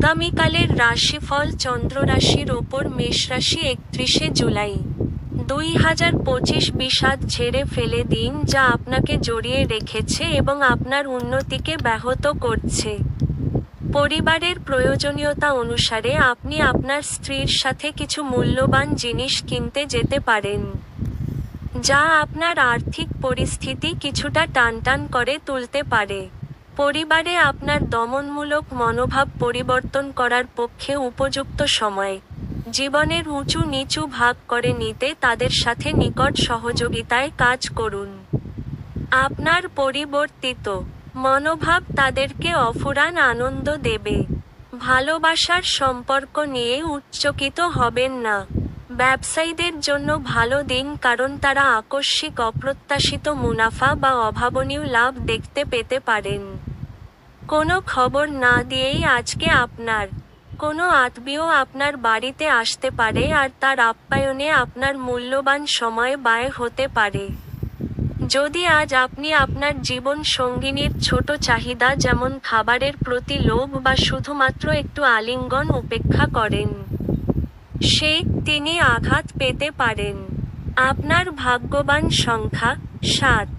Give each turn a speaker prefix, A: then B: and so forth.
A: আগামীকালের রাশিফল চন্দ্র রাশির ওপর মেষ রাশি 31শে জুলাই 2025 বিষাদ ঝেড়ে ফেলে দিন যা আপনাকে জড়িয়ে রেখেছে এবং আপনার উন্নতিকে ব্যাহত করছে। পরিবারের প্রয়োজনীয়তা অনুসারে আপনি আপনার স্ত্রীর সাথে কিছু মূল্যবান জিনিস কিনতে যেতে পারেন, যা আপনার আর্থিক পরিস্থিতি কিছুটা টানটান করে তুলতে পারে। পরিবারে আপনার দমনমূলক মনোভাব পরিবর্তন করার পক্ষে উপযুক্ত সময়। জীবনের উঁচু নিচু ভাগ করে নিতে তাদের সাথে নিকট সহযোগিতায় কাজ করুন। আপনার পরিবর্তিত মনোভাব তাদেরকে অফুরান আনন্দ দেবে। ভালোবাসার সম্পর্ক নিয়ে উচ্চকিত হবেন না। ব্যবসায়ীদের জন্য ভালো দিন, কারণ তারা আকস্মিক অপ্রত্যাশিত মুনাফা বা অভাবনীয় লাভ দেখতে পেতে পারেন। কোনো খবর না দিয়েই আজকে আপনার কোনো আত্মীয় আপনার বাড়িতে আসতে পারে আর তার আপ্যায়নে আপনার মূল্যবান সময় ব্যয় হতে পারে। যদি আজ আপনি আপনার জীবন সঙ্গিনীর ছোট চাহিদা যেমন খাবারের প্রতি লোভ বা শুধুমাত্র একটু আলিঙ্গন উপেক্ষা করেন, তিনি আঘাত পেতে পারেন। আপনার ভাগ্যবান সংখ্যা 7।